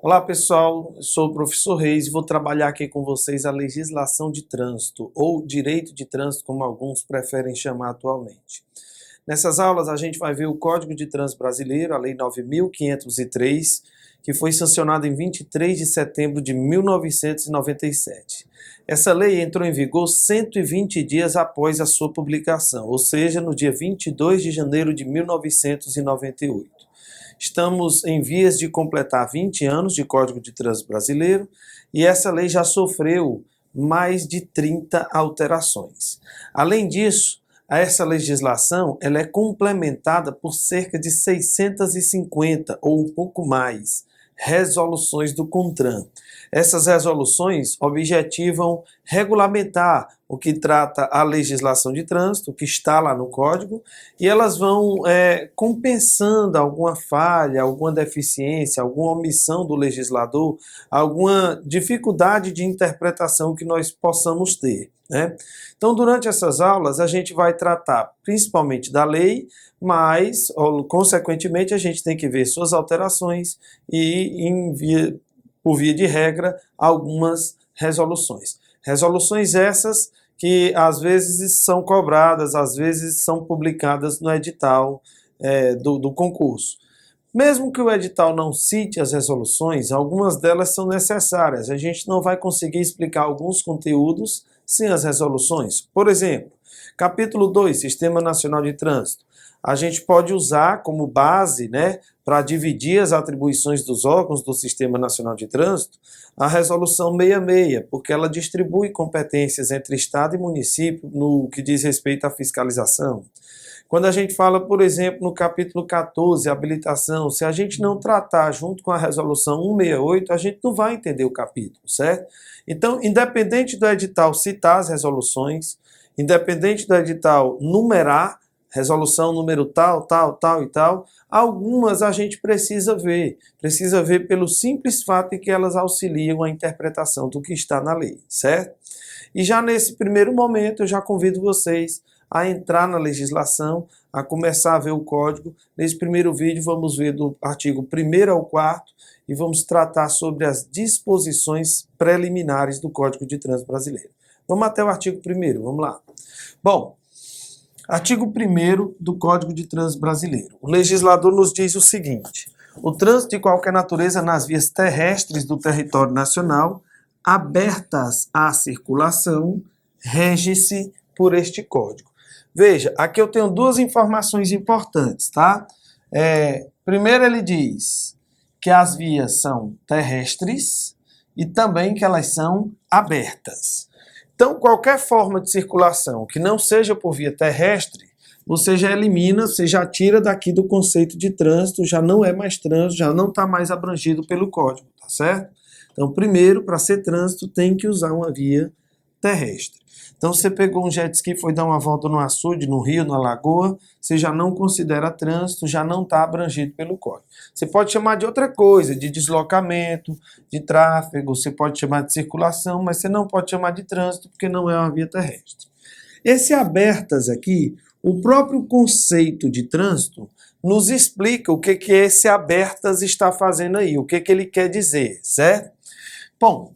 Olá pessoal, eu sou o professor Reis e vou trabalhar aqui com vocês a legislação de trânsito, ou direito de trânsito, como alguns preferem chamar atualmente. Nessas aulas a gente vai ver o Código de Trânsito Brasileiro, a Lei 9.503, que foi sancionada em 23 de setembro de 1997. Essa lei entrou em vigor 120 dias após a sua publicação, ou seja, no dia 22 de janeiro de 1998. Estamos em vias de completar 20 anos de Código de Trânsito Brasileiro e essa lei já sofreu mais de 30 alterações. Além disso, essa legislação ela é complementada por cerca de 650 ou um pouco mais resoluções do CONTRAN. Essas resoluções objetivam regulamentar o que trata a legislação de trânsito, que está lá no Código, e elas vão compensando alguma falha, alguma deficiência, alguma omissão do legislador, alguma dificuldade de interpretação que nós possamos ter, né? Então, durante essas aulas, a gente vai tratar principalmente da lei, mas, consequentemente, a gente tem que ver suas alterações e, por via de regra, algumas resoluções. Resoluções essas que às vezes são cobradas, às vezes são publicadas no edital do concurso. Mesmo que o edital não cite as resoluções, algumas delas são necessárias. A gente não vai conseguir explicar alguns conteúdos sem as resoluções. Por exemplo, capítulo 2, Sistema Nacional de Trânsito. A gente pode usar como base, né, para dividir as atribuições dos órgãos do Sistema Nacional de Trânsito, a Resolução 66, porque ela distribui competências entre Estado e município no que diz respeito à fiscalização. Quando a gente fala, por exemplo, no capítulo 14, habilitação, se a gente não tratar junto com a resolução 168, a gente não vai entender o capítulo, certo? Então, independente do edital citar as resoluções, independente do edital numerar, resolução número tal, tal, tal e tal, algumas a gente precisa ver pelo simples fato de que elas auxiliam a interpretação do que está na lei, certo? E já nesse primeiro momento, eu já convido vocês a entrar na legislação, a começar a ver o código. Nesse primeiro vídeo vamos ver do artigo 1º ao 4º e vamos tratar sobre as disposições preliminares do Código de Trânsito Brasileiro. Vamos até o artigo 1º, vamos lá. Bom, artigo 1º do Código de Trânsito Brasileiro. O legislador nos diz o seguinte: o trânsito de qualquer natureza nas vias terrestres do território nacional, abertas à circulação, rege-se por este Código. Veja, aqui eu tenho duas informações importantes, tá? Primeiro ele diz que as vias são terrestres e também que elas são abertas. Então, qualquer forma de circulação que não seja por via terrestre, você já elimina, você já tira daqui do conceito de trânsito, já não é mais trânsito, já não está mais abrangido pelo código, tá certo? Então, primeiro, para ser trânsito, tem que usar uma via terrestre. Então, você pegou um jet ski e foi dar uma volta no açude, no rio, na lagoa, você já não considera trânsito, já não está abrangido pelo código. Você pode chamar de outra coisa, de deslocamento, de tráfego, você pode chamar de circulação, mas você não pode chamar de trânsito porque não é uma via terrestre. Esse abertas aqui, o próprio conceito de trânsito nos explica o que esse abertas está fazendo aí, o que ele quer dizer, certo? Bom,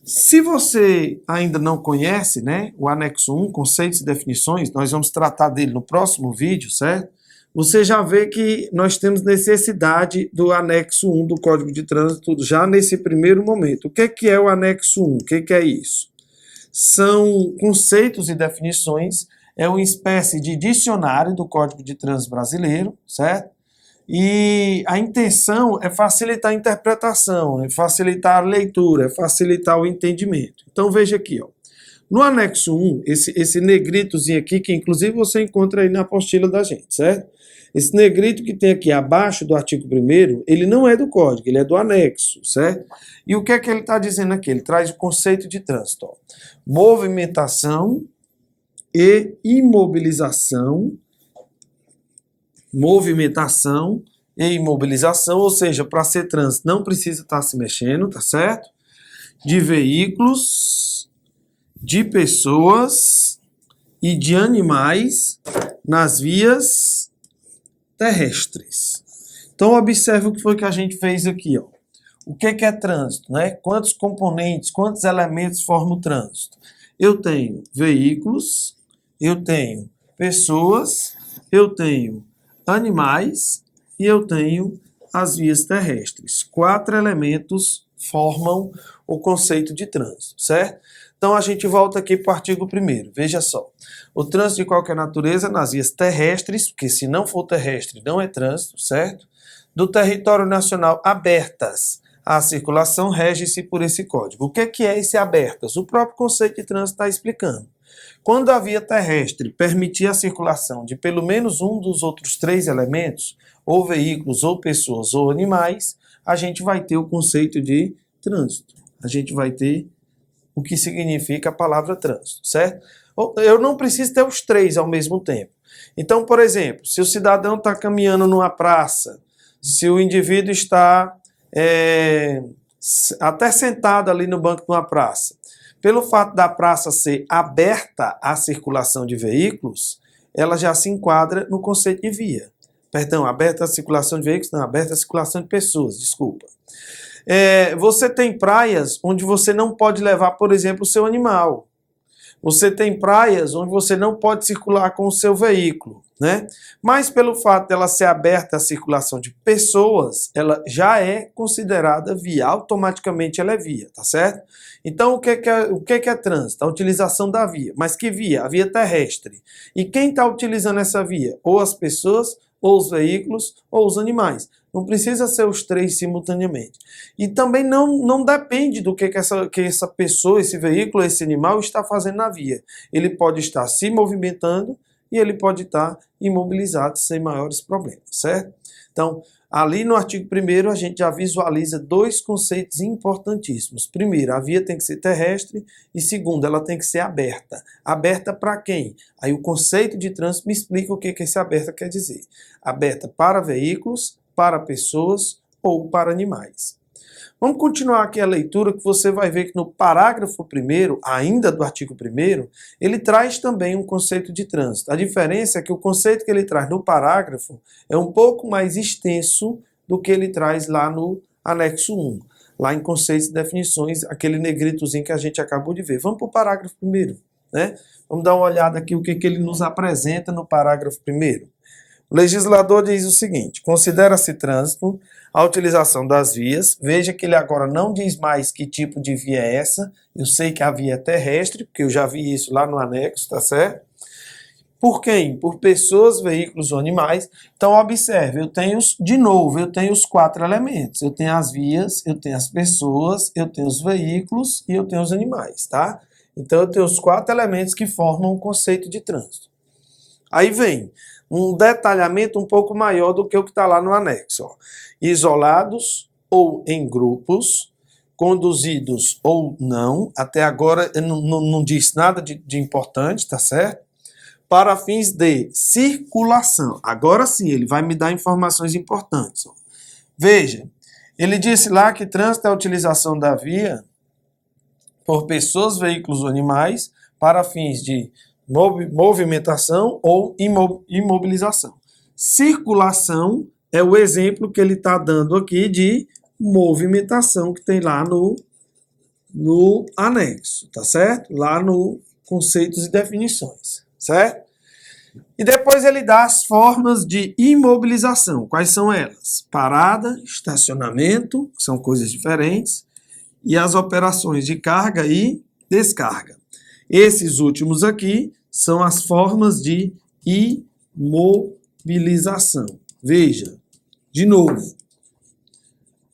se você ainda não conhece, né, o anexo 1, conceitos e definições, nós vamos tratar dele no próximo vídeo, certo? Você já vê que nós temos necessidade do anexo 1 do Código de Trânsito já nesse primeiro momento. O que é o anexo 1? O que é isso? São conceitos e definições, é uma espécie de dicionário do Código de Trânsito Brasileiro, certo? E a intenção é facilitar a interpretação, é facilitar a leitura, é facilitar o entendimento. Então veja aqui, ó. No anexo 1, esse negritozinho aqui, que inclusive você encontra aí na apostila da gente, certo? Esse negrito que tem aqui abaixo do artigo 1º, ele não é do código, ele é do anexo, certo? E o que é que ele está dizendo aqui? Ele traz o conceito de trânsito, ó. Movimentação e imobilização, ou seja, para ser trânsito não precisa estar se mexendo, tá certo? De veículos, de pessoas e de animais nas vias terrestres. Então, observe o que foi que a gente fez aqui, ó. O que é trânsito, né? Quantos componentes, quantos elementos formam o trânsito? Eu tenho veículos, eu tenho pessoas, eu tenho animais e eu tenho as vias terrestres. 4 elementos formam o conceito de trânsito, certo? Então a gente volta aqui para o artigo 1º. Veja só. O trânsito de qualquer natureza nas vias terrestres, porque se não for terrestre não é trânsito, certo? Do território nacional abertas. A circulação rege-se por esse código. O que é esse abertas? O próprio conceito de trânsito está explicando. Quando a via terrestre permitir a circulação de pelo menos um dos outros 3 elementos, ou veículos, ou pessoas, ou animais, a gente vai ter o conceito de trânsito. A gente vai ter o que significa a palavra trânsito, certo? Eu não preciso ter os 3 ao mesmo tempo. Então, por exemplo, se o cidadão está caminhando numa praça, se o indivíduo está até sentado ali no banco de uma praça, pelo fato da praça ser aberta à circulação de veículos, ela já se enquadra no conceito de via. Perdão, aberta à circulação de veículos, não, aberta à circulação de pessoas, desculpa. Você tem praias onde você não pode levar, por exemplo, o seu animal. Você tem praias onde você não pode circular com o seu veículo, né? Mas pelo fato dela ser aberta à circulação de pessoas, ela já é considerada via, automaticamente ela é via, tá certo? Então o que é trânsito? A utilização da via. Mas que via? A via terrestre. E quem está utilizando essa via? Ou as pessoas, ou os veículos, ou os animais. Não precisa ser os 3 simultaneamente. E também não depende do que essa pessoa, esse veículo, esse animal está fazendo na via. Ele pode estar se movimentando e ele pode estar imobilizado sem maiores problemas, certo? Então, ali no artigo 1º, a gente já visualiza 2 conceitos importantíssimos. Primeiro, a via tem que ser terrestre e segundo, ela tem que ser aberta. Aberta para quem? Aí o conceito de trânsito me explica o que esse aberta quer dizer. Aberta para veículos, para pessoas ou para animais. Vamos continuar aqui a leitura que você vai ver que no parágrafo 1º, ainda do artigo 1º, ele traz também um conceito de trânsito. A diferença é que o conceito que ele traz no parágrafo é um pouco mais extenso do que ele traz lá no anexo 1, lá em conceitos e definições, aquele negritozinho que a gente acabou de ver. Vamos para o parágrafo 1º, né? Vamos dar uma olhada aqui o que ele nos apresenta no parágrafo 1º. O legislador diz o seguinte: considera-se trânsito a utilização das vias. Veja que ele agora não diz mais que tipo de via é essa. Eu sei que a via é terrestre, porque eu já vi isso lá no anexo, tá certo? Por quem? Por pessoas, veículos ou animais. Então, observe, eu tenho os 4 elementos. Eu tenho as vias, eu tenho as pessoas, eu tenho os veículos e eu tenho os animais, tá? Então, eu tenho os 4 elementos que formam o conceito de trânsito. Aí vem um detalhamento um pouco maior do que o que está lá no anexo. Ó. Isolados ou em grupos, conduzidos ou não, até agora não diz nada de importante, tá certo? Para fins de circulação. Agora sim, ele vai me dar informações importantes. Ó. Veja, ele disse lá que trânsito é a utilização da via por pessoas, veículos ou animais para fins de movimentação ou imobilização. Circulação é o exemplo que ele está dando aqui de movimentação que tem lá no anexo, tá certo? Lá no conceitos e definições, certo? E depois ele dá as formas de imobilização. Quais são elas? Parada, estacionamento, que são coisas diferentes, e as operações de carga e descarga. Esses últimos aqui são as formas de imobilização. Veja, de novo,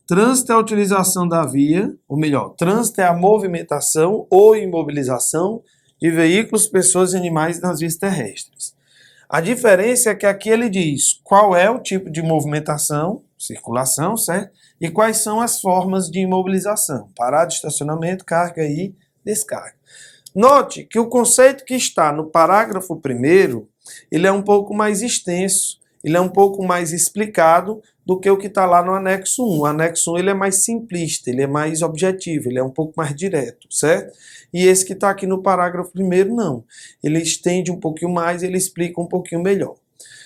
trânsito é a utilização da via, ou melhor, trânsito é a movimentação ou imobilização de veículos, pessoas e animais nas vias terrestres. A diferença é que aqui ele diz qual é o tipo de movimentação, circulação, certo? E quais são as formas de imobilização, parada, estacionamento, carga e descarga. Note que o conceito que está no parágrafo 1º, ele é um pouco mais extenso, ele é um pouco mais explicado do que o que está lá no anexo 1. O anexo 1 ele é mais simplista, ele é mais objetivo, ele é um pouco mais direto, certo? E esse que está aqui no parágrafo 1º, não. Ele estende um pouquinho mais, ele explica um pouquinho melhor.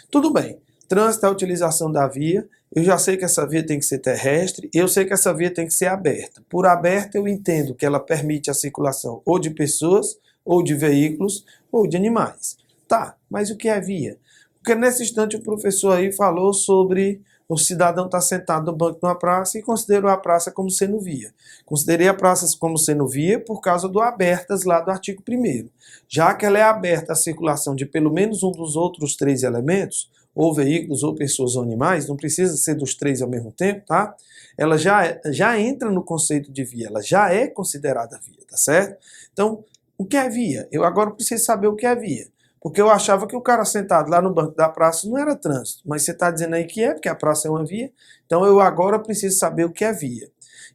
Tudo bem. Trânsito é a utilização da via. Eu já sei que essa via tem que ser terrestre, eu sei que essa via tem que ser aberta. Por aberta, eu entendo que ela permite a circulação ou de pessoas, ou de veículos, ou de animais. Tá, mas o que é via? Porque nesse instante o professor aí falou sobre o cidadão estar sentado no banco de uma praça e considerou a praça como sendo via. Considerei a praça como sendo via por causa do abertas lá do artigo 1º. Já que ela é aberta à circulação de pelo menos um dos outros 3 elementos, ou veículos, ou pessoas ou animais, não precisa ser dos 3 ao mesmo tempo, tá? Ela já entra no conceito de via, ela já é considerada via, tá certo? Então, o que é via? Eu agora preciso saber o que é via. Porque eu achava que o cara sentado lá no banco da praça não era trânsito, mas você está dizendo aí que é, porque a praça é uma via. Então eu agora preciso saber o que é via.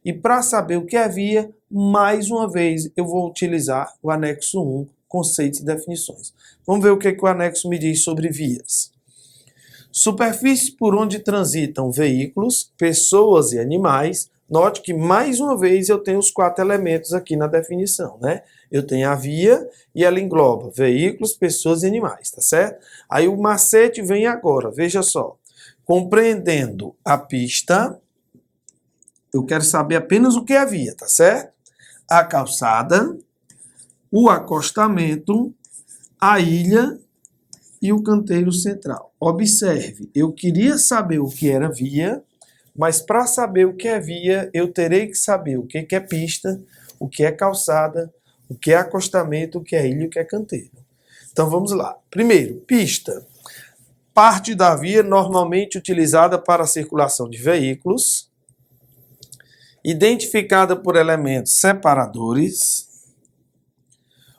E para saber o que é via, mais uma vez eu vou utilizar o anexo 1, conceitos e definições. Vamos ver o que o anexo me diz sobre vias. Superfície por onde transitam veículos, pessoas e animais. Note que mais uma vez eu tenho os 4 elementos aqui na definição, né? Eu tenho a via e ela engloba veículos, pessoas e animais, tá certo? Aí o macete vem agora, veja só. Compreendendo a pista, eu quero saber apenas o que é a via, tá certo? A calçada, o acostamento, a ilha e o canteiro central. Observe, eu queria saber o que era via, mas para saber o que é via, eu terei que saber o que é pista, o que é calçada, o que é acostamento, o que é ilha e o que é canteiro. Então vamos lá. Primeiro, pista. Parte da via normalmente utilizada para a circulação de veículos, identificada por elementos separadores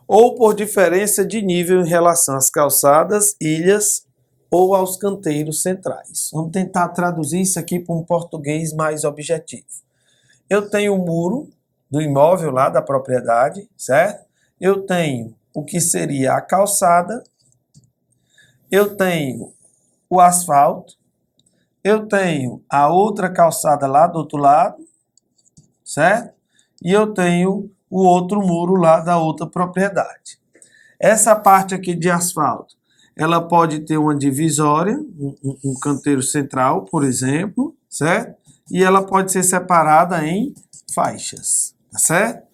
ou por diferença de nível em relação às calçadas, ilhas ou aos canteiros centrais. Vamos tentar traduzir isso aqui para um português mais objetivo. Eu tenho o muro do imóvel lá da propriedade, certo? Eu tenho o que seria a calçada, eu tenho o asfalto, eu tenho a outra calçada lá do outro lado, certo? E eu tenho o outro muro lá da outra propriedade. Essa parte aqui de asfalto, ela pode ter uma divisória, um canteiro central, por exemplo, certo? E ela pode ser separada em faixas, tá certo?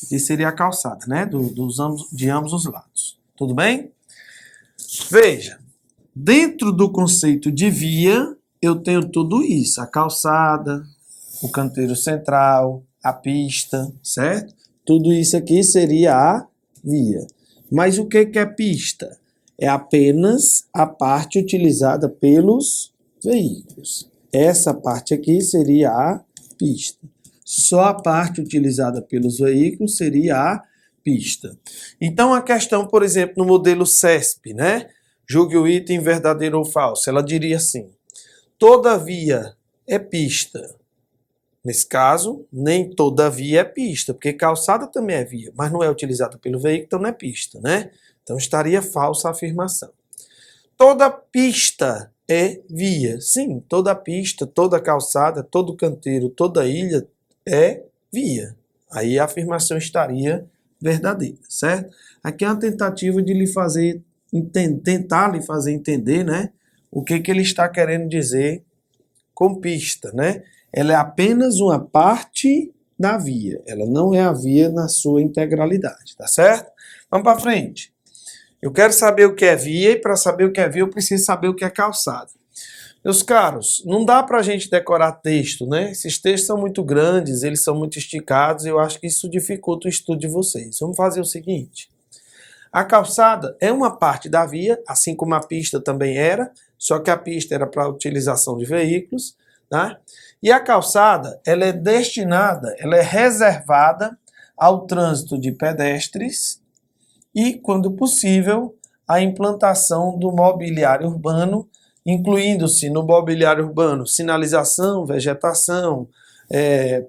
Que seria a calçada, né? De ambos os lados. Tudo bem? Veja, dentro do conceito de via, eu tenho tudo isso. A calçada, o canteiro central, a pista, certo? Tudo isso aqui seria a via. Mas o que é pista? É apenas a parte utilizada pelos veículos. Essa parte aqui seria a pista. Só a parte utilizada pelos veículos seria a pista. Então, a questão, por exemplo, no modelo CESP, né? Julgue o item verdadeiro ou falso. Ela diria assim: toda via é pista. Nesse caso, nem toda via é pista, porque calçada também é via, mas não é utilizada pelo veículo, então não é pista, né? Então estaria falsa a afirmação. Toda pista é via. Sim, toda pista, toda calçada, todo canteiro, toda ilha é via. Aí a afirmação estaria verdadeira, certo? Aqui é uma tentativa de lhe fazer, tentar lhe fazer entender, né? O que ele está querendo dizer com pista, né? Ela é apenas uma parte da via. Ela não é a via na sua integralidade, tá certo? Vamos para frente. Eu quero saber o que é via e para saber o que é via eu preciso saber o que é calçada. Meus caros, não dá para a gente decorar texto, né? Esses textos são muito grandes, eles são muito esticados e eu acho que isso dificulta o estudo de vocês. Vamos fazer o seguinte. A calçada é uma parte da via, assim como a pista também era, só que a pista era para a utilização de veículos, tá? E a calçada, ela é destinada, ela é reservada ao trânsito de pedestres e, quando possível, a implantação do mobiliário urbano, incluindo-se no mobiliário urbano sinalização, vegetação,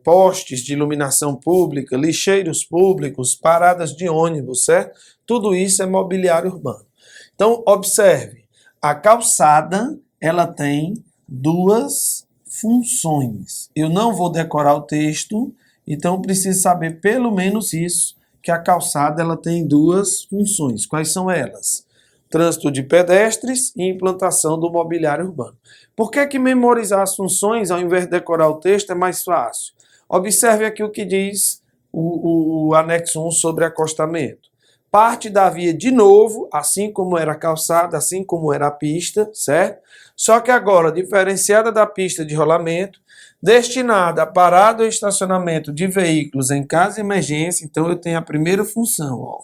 postes de iluminação pública, lixeiros públicos, paradas de ônibus, certo? Tudo isso é mobiliário urbano. Então, observe, a calçada, ela tem duas funções. Eu não vou decorar o texto, então preciso saber pelo menos isso, que a calçada ela tem duas funções. Quais são elas? trânsito de pedestres e implantação do mobiliário urbano. Por que memorizar as funções ao invés de decorar o texto é mais fácil? Observe aqui o que diz o anexo 1 sobre acostamento. Parte da via de novo, assim como era a calçada, assim como era a pista, certo? Só que agora, diferenciada da pista de rolamento, destinada a parada ou estacionamento de veículos em caso de emergência, então eu tenho a primeira função, ó.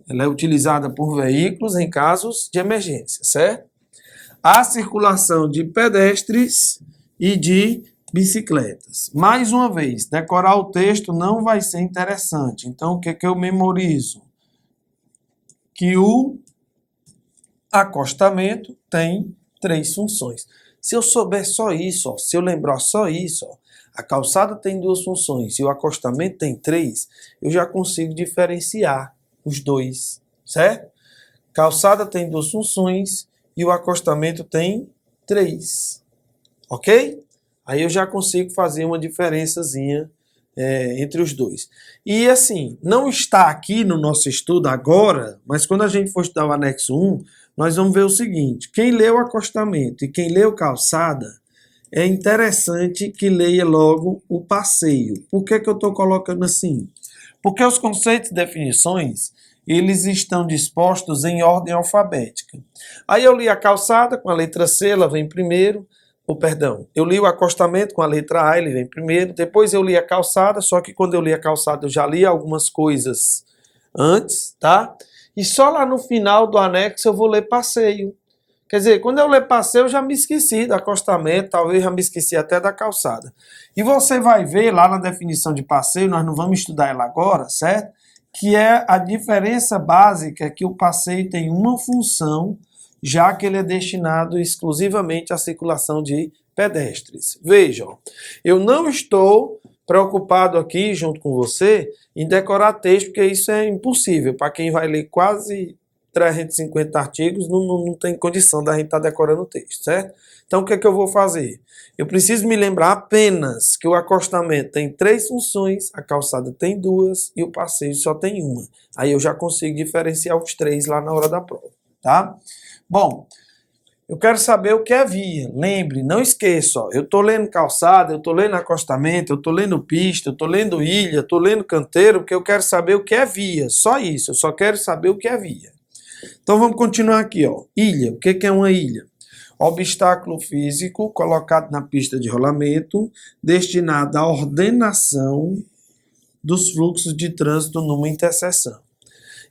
Ela é utilizada por veículos em casos de emergência, certo? A circulação de pedestres e de bicicletas. Mais uma vez, decorar o texto não vai ser interessante. Então, o que eu memorizo? Que o acostamento tem 3 funções. Se eu souber só isso, ó, se eu lembrar só isso, ó, a calçada tem 2 funções e o acostamento tem 3, eu já consigo diferenciar os dois, certo? Calçada tem 2 funções e o acostamento tem 3, ok? Aí eu já consigo fazer uma diferençazinha entre os dois. E assim, não está aqui no nosso estudo agora, mas quando a gente for estudar o anexo 1, nós vamos ver o seguinte: quem leu acostamento e quem leu calçada, é interessante que leia logo o passeio. Por que eu estou colocando assim? Porque os conceitos e definições, eles estão dispostos em ordem alfabética. Aí eu li a calçada com a letra C, ela vem primeiro. Eu li o acostamento com a letra A, ele vem primeiro. Depois eu li a calçada, só que quando eu li a calçada eu já li algumas coisas antes, tá? E só lá no final do anexo eu vou ler passeio. Quer dizer, quando eu ler passeio eu já me esqueci do acostamento, talvez já me esqueci até da calçada. E você vai ver lá na definição de passeio, nós não vamos estudar ela agora, certo? Que é a diferença básica que o passeio tem uma função, já que ele é destinado exclusivamente à circulação de pedestres. Vejam, eu não estou preocupado aqui, junto com você, em decorar texto, porque isso é impossível. Para quem vai ler quase 350 artigos, não tem condição da gente estar decorando o texto, certo? Então, o que eu vou fazer? Eu preciso me lembrar apenas que o acostamento tem 3 funções, a calçada tem 2 e o passeio só tem 1. Aí eu já consigo diferenciar os 3 lá na hora da prova, tá? Bom, eu quero saber o que é via. Lembre, não esqueça, ó, eu estou lendo calçada, eu estou lendo acostamento, eu estou lendo pista, eu estou lendo ilha, estou lendo canteiro, porque eu quero saber o que é via. Só isso, eu só quero saber o que é via. Então vamos continuar aqui, ó. Ilha, o que é uma ilha? Obstáculo físico colocado na pista de rolamento, destinado à ordenação dos fluxos de trânsito numa interseção.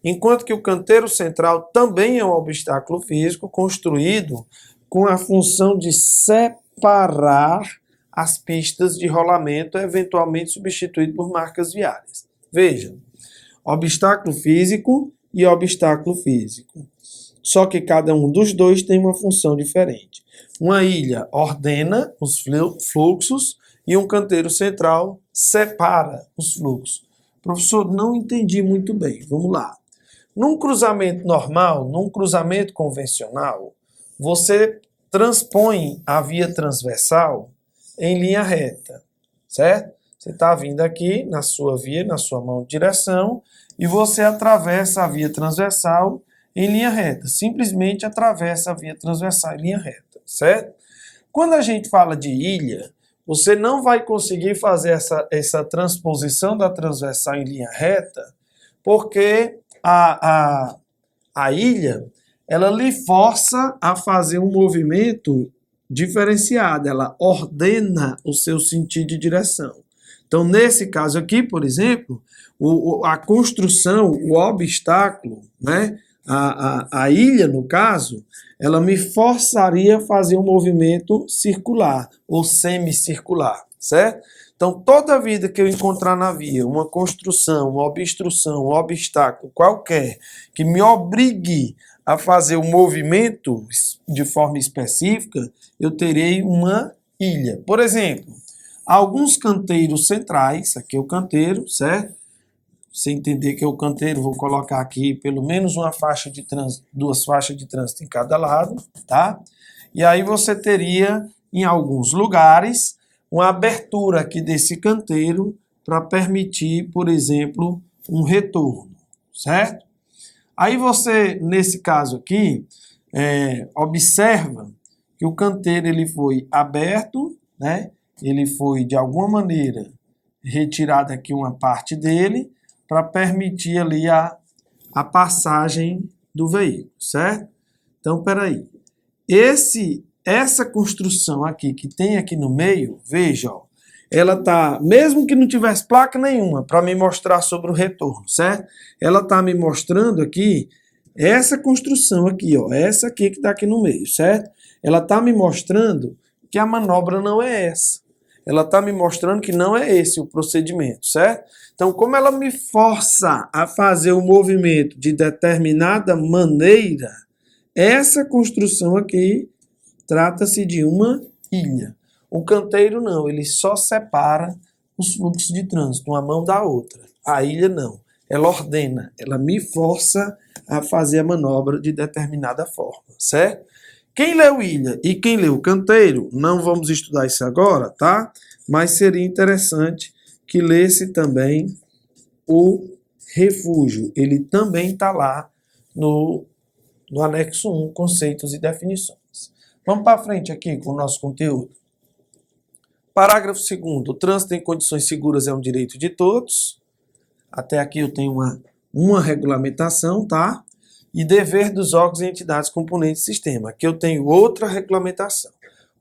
Enquanto que o canteiro central também é um obstáculo físico construído com a função de separar as pistas de rolamento, eventualmente substituído por marcas viárias. Veja, obstáculo físico e obstáculo físico. Só que cada um dos dois tem uma função diferente. Uma ilha ordena os fluxos e um canteiro central separa os fluxos. Professor, não entendi muito bem. Vamos lá. Num cruzamento normal, num cruzamento convencional, você transpõe a via transversal em linha reta, certo? Você está vindo aqui na sua via, na sua mão de direção, e você atravessa a via transversal em linha reta. Simplesmente atravessa a via transversal em linha reta, certo? Quando a gente fala de ilha, você não vai conseguir fazer essa transposição da transversal em linha reta, porque a ilha, ela lhe força a fazer um movimento diferenciado, ela ordena o seu sentido de direção. Então, nesse caso aqui, por exemplo, a construção, o obstáculo, né, a ilha, no caso, ela me forçaria a fazer um movimento circular ou semicircular, certo? Então, toda vida que eu encontrar na via, uma construção, uma obstrução, um obstáculo qualquer que me obrigue a fazer um movimento de forma específica, eu terei uma ilha. Por exemplo, alguns canteiros centrais, aqui é o canteiro, certo? Você entender que é o canteiro, vou colocar aqui pelo menos uma faixa de trânsito, 2 faixas de trânsito em cada lado, tá? E aí você teria, em alguns lugares, uma abertura aqui desse canteiro para permitir, por exemplo, um retorno, certo? Aí você, nesse caso aqui, observa que o canteiro ele foi aberto, né? Ele foi, de alguma maneira, retirado aqui uma parte dele para permitir ali a passagem do veículo, certo? Então, peraí. Essa construção aqui, que tem aqui no meio, veja, ó, ela tá, mesmo que não tivesse placa nenhuma, para me mostrar sobre o retorno, certo? Ela tá me mostrando aqui, essa construção aqui, ó, essa aqui que está aqui no meio, certo? Ela tá me mostrando que a manobra não é essa. Ela está me mostrando que não é esse o procedimento, certo? Então, como ela me força a fazer o movimento de determinada maneira, essa construção aqui trata-se de uma ilha. O canteiro não, ele só separa os fluxos de trânsito, uma mão da outra. A ilha não, ela ordena, ela me força a fazer a manobra de determinada forma, certo? Quem leu ilha e quem leu canteiro, não vamos estudar isso agora, tá? Mas seria interessante que lesse também o refúgio. Ele também está lá no anexo 1, conceitos e definições. Vamos para frente aqui com o nosso conteúdo. Parágrafo 2º. O trânsito em condições seguras é um direito de todos. Até aqui eu tenho uma regulamentação, tá? E dever dos órgãos e entidades componentes do sistema. Aqui eu tenho outra regulamentação.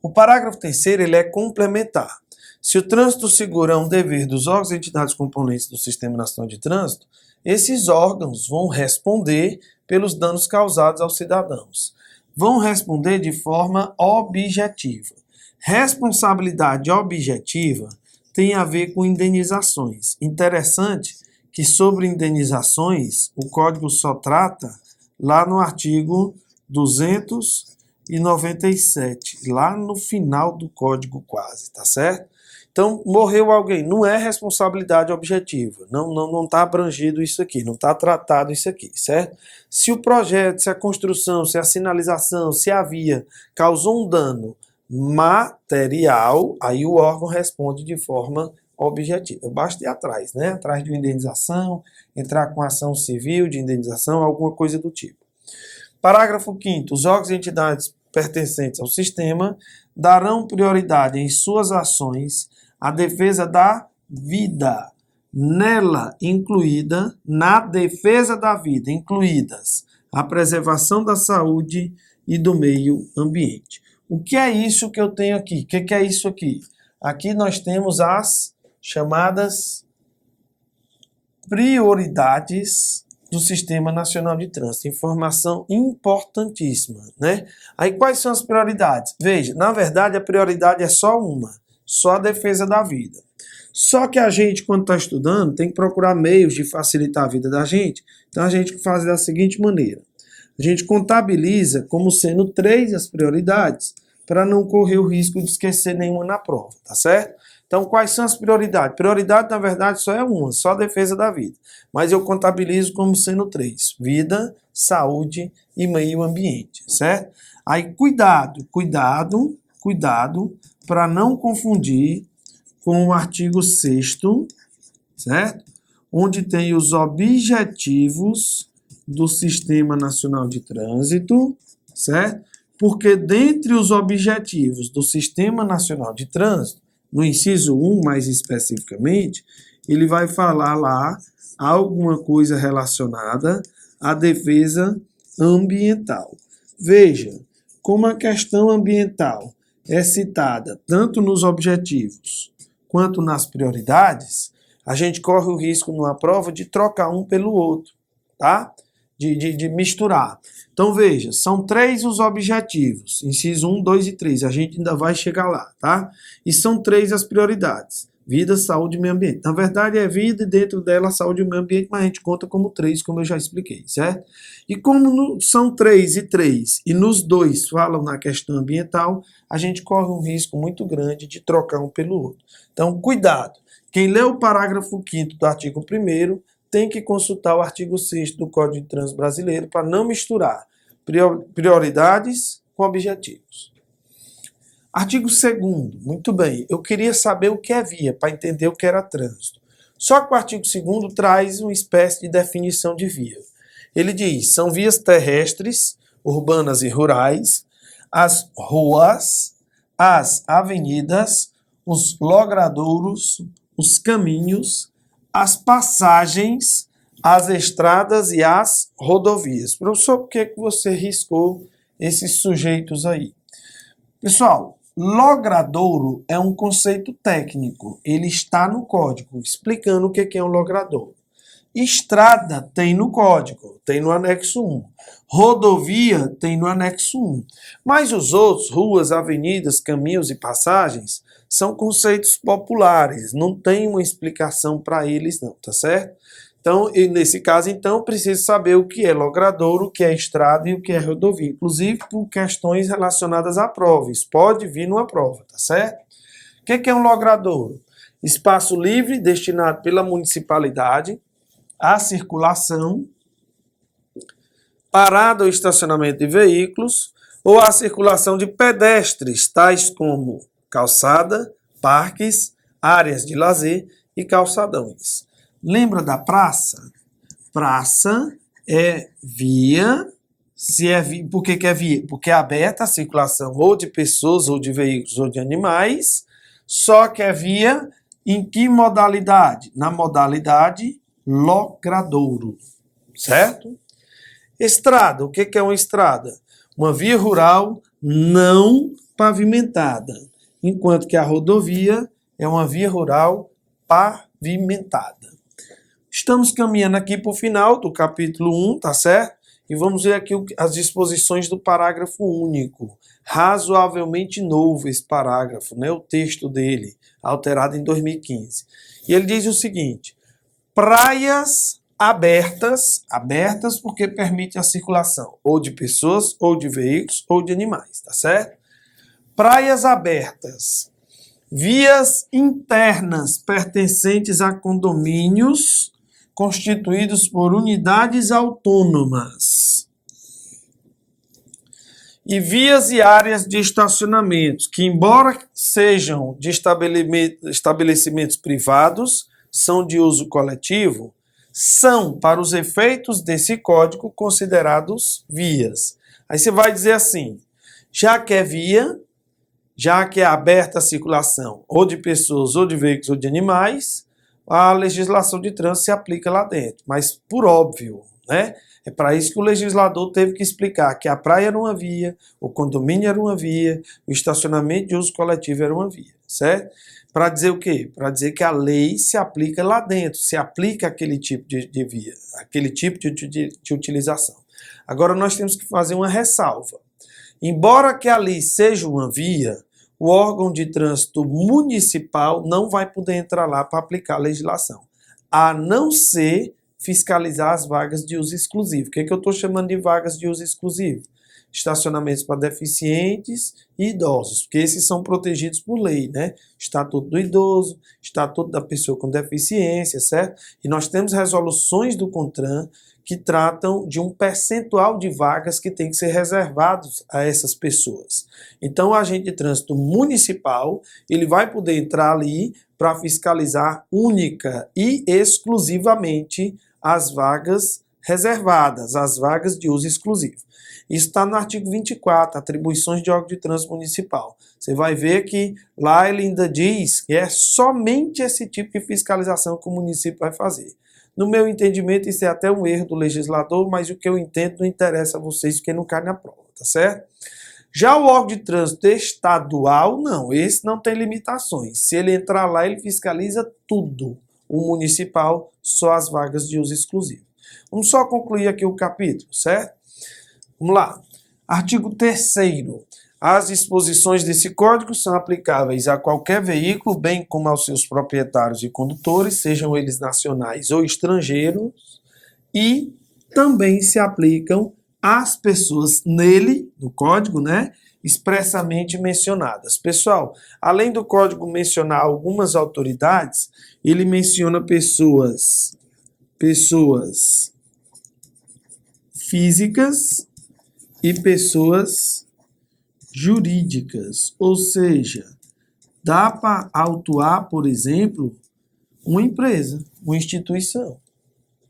O parágrafo 3º, ele é complementar. Se o trânsito seguro é um dever dos órgãos e entidades componentes do Sistema Nacional de Trânsito, esses órgãos vão responder pelos danos causados aos cidadãos. Vão responder de forma objetiva. Responsabilidade objetiva tem a ver com indenizações. Interessante que sobre indenizações o Código só trata lá no artigo 297, lá no final do Código quase, tá certo? Então, morreu alguém, não é responsabilidade objetiva, não está abrangido isso aqui, não está tratado isso aqui, certo? Se o projeto, se a construção, se a sinalização, se a via causou um dano material, aí o órgão responde de forma objetiva. Basta ir atrás, né? Atrás de uma indenização, entrar com ação civil de indenização, alguma coisa do tipo. Parágrafo 5º. Os órgãos e entidades pertencentes ao sistema darão prioridade em suas ações à defesa da vida, na defesa da vida, incluídas a preservação da saúde e do meio ambiente. O que é isso que eu tenho aqui? O que é isso aqui? Aqui nós temos as chamadas prioridades do Sistema Nacional de Trânsito. Informação importantíssima, né? Aí quais são as prioridades? Veja, na verdade a prioridade é só uma, só a defesa da vida. Só que a gente, quando está estudando, tem que procurar meios de facilitar a vida da gente. Então a gente faz da seguinte maneira. A gente contabiliza como sendo 3 as prioridades, para não correr o risco de esquecer nenhuma na prova, tá certo? Então, quais são as prioridades? Prioridade, na verdade, só é uma, só a defesa da vida. Mas eu contabilizo como sendo 3. Vida, saúde e meio ambiente, certo? Aí, cuidado para não confundir com o artigo 6º, certo? Onde tem os objetivos do Sistema Nacional de Trânsito, certo? Porque dentre os objetivos do Sistema Nacional de Trânsito, no inciso 1, mais especificamente, ele vai falar lá alguma coisa relacionada à defesa ambiental. Veja, como a questão ambiental é citada tanto nos objetivos quanto nas prioridades, a gente corre o risco numa prova de trocar um pelo outro, tá? De misturar. Então, veja, são 3 os objetivos, inciso 1, 2 e 3, a gente ainda vai chegar lá, tá? E são 3 as prioridades, vida, saúde e meio ambiente. Na verdade, é vida e dentro dela saúde e meio ambiente, mas a gente conta como 3, como eu já expliquei, certo? E como são 3 e 3, e nos 2 falam na questão ambiental, a gente corre um risco muito grande de trocar um pelo outro. Então, cuidado. Quem lê o parágrafo 5º do artigo 1º, tem que consultar o artigo 6º do Código de Trânsito Brasileiro para não misturar prioridades com objetivos. Artigo 2º, muito bem, eu queria saber o que é via, para entender o que era trânsito. Só que o artigo 2º traz uma espécie de definição de via. Ele diz, são vias terrestres, urbanas e rurais, as ruas, as avenidas, os logradouros, os caminhos, as passagens, as estradas e as rodovias. Professor, por que você riscou esses sujeitos aí? Pessoal, logradouro é um conceito técnico. Ele está no código, explicando o que é um logradouro. Estrada tem no código, tem no anexo 1. Rodovia tem no anexo 1. Mas os outros, ruas, avenidas, caminhos e passagens, são conceitos populares. Não tem uma explicação para eles não, tá certo? Então, nesse caso, então, preciso saber o que é logradouro, o que é estrada e o que é rodovia. Inclusive por questões relacionadas à prova. Isso pode vir numa prova, tá certo? O que é um logradouro? Espaço livre destinado pela municipalidade à circulação, parada ou estacionamento de veículos ou à circulação de pedestres, tais como calçada, parques, áreas de lazer e calçadões. Lembra da praça? Praça é via. Por que é via? Porque é aberta a circulação ou de pessoas, ou de veículos, ou de animais. Só que é via em que modalidade? Na modalidade logradouro, certo? Estrada, o que é uma estrada? Uma via rural não pavimentada, enquanto que a rodovia é uma via rural pavimentada. Estamos caminhando aqui para o final do capítulo 1, tá certo? E vamos ver aqui as disposições do parágrafo único. Razoavelmente novo esse parágrafo, né? O texto dele, alterado em 2015. E ele diz o seguinte: praias abertas porque permite a circulação ou de pessoas, ou de veículos, ou de animais, tá certo? Praias abertas, vias internas pertencentes a condomínios constituídos por unidades autônomas e vias e áreas de estacionamentos que, embora sejam de estabelecimentos privados, são de uso coletivo, são, para os efeitos desse código, considerados vias. Aí você vai dizer assim, já que é via, já que é aberta a circulação ou de pessoas, ou de veículos, ou de animais, a legislação de trânsito se aplica lá dentro. Mas, por óbvio, né? É para isso que o legislador teve que explicar que a praia era uma via, o condomínio era uma via, o estacionamento de uso coletivo era uma via, certo? Para dizer o quê? Para dizer que a lei se aplica lá dentro, se aplica aquele tipo de via, aquele tipo de utilização. Agora nós temos que fazer uma ressalva. Embora que ali seja uma via, o órgão de trânsito municipal não vai poder entrar lá para aplicar a legislação, a não ser fiscalizar as vagas de uso exclusivo. O que eu estou chamando de vagas de uso exclusivo? Estacionamentos para deficientes e idosos, porque esses são protegidos por lei, né? Estatuto do idoso, Estatuto da pessoa com deficiência, certo? E nós temos resoluções do CONTRAN que tratam de um percentual de vagas que tem que ser reservados a essas pessoas. Então, o agente de trânsito municipal, ele vai poder entrar ali para fiscalizar única e exclusivamente as vagas reservadas, as vagas de uso exclusivo. Isso está no artigo 24, atribuições de órgão de trânsito municipal. Você vai ver que lá ele ainda diz que é somente esse tipo de fiscalização que o município vai fazer. No meu entendimento, isso é até um erro do legislador, mas o que eu entendo não interessa a vocês, porque não cai na prova, tá certo? Já o órgão de trânsito estadual, não, esse não tem limitações. Se ele entrar lá, ele fiscaliza tudo. O municipal, só as vagas de uso exclusivo. Vamos só concluir aqui o capítulo, certo? Vamos lá. Artigo 3º. As disposições desse código são aplicáveis a qualquer veículo, bem como aos seus proprietários e condutores, sejam eles nacionais ou estrangeiros, e também se aplicam às pessoas nele, no código, né, expressamente mencionadas. Pessoal, além do código mencionar algumas autoridades, ele menciona pessoas físicas e pessoas jurídicas, ou seja, dá para autuar, por exemplo, uma empresa, uma instituição,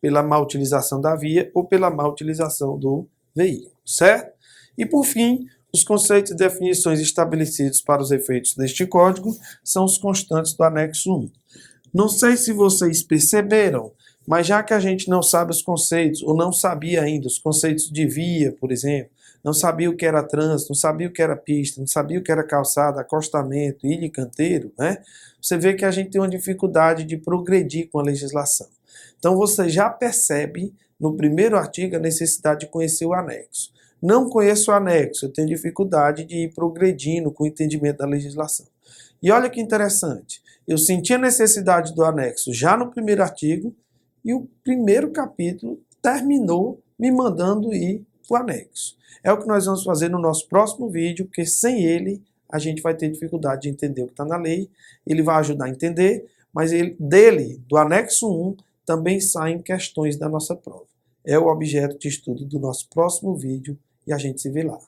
pela má utilização da via ou pela má utilização do veículo, certo? E por fim, os conceitos e definições estabelecidos para os efeitos deste código são os constantes do anexo 1. Não sei se vocês perceberam, mas já que a gente não sabe os conceitos, ou não sabia ainda os conceitos de via, por exemplo, não sabia o que era trânsito, não sabia o que era pista, não sabia o que era calçada, acostamento, ilha e canteiro, né? Você vê que a gente tem uma dificuldade de progredir com a legislação. Então você já percebe no primeiro artigo a necessidade de conhecer o anexo. Não conheço o anexo, eu tenho dificuldade de ir progredindo com o entendimento da legislação. E olha que interessante, eu senti a necessidade do anexo já no primeiro artigo e o primeiro capítulo terminou me mandando ir para o anexo. É o que nós vamos fazer no nosso próximo vídeo, porque sem ele a gente vai ter dificuldade de entender o que está na lei, ele vai ajudar a entender, mas do anexo 1, também saem questões da nossa prova. É o objeto de estudo do nosso próximo vídeo e a gente se vê lá.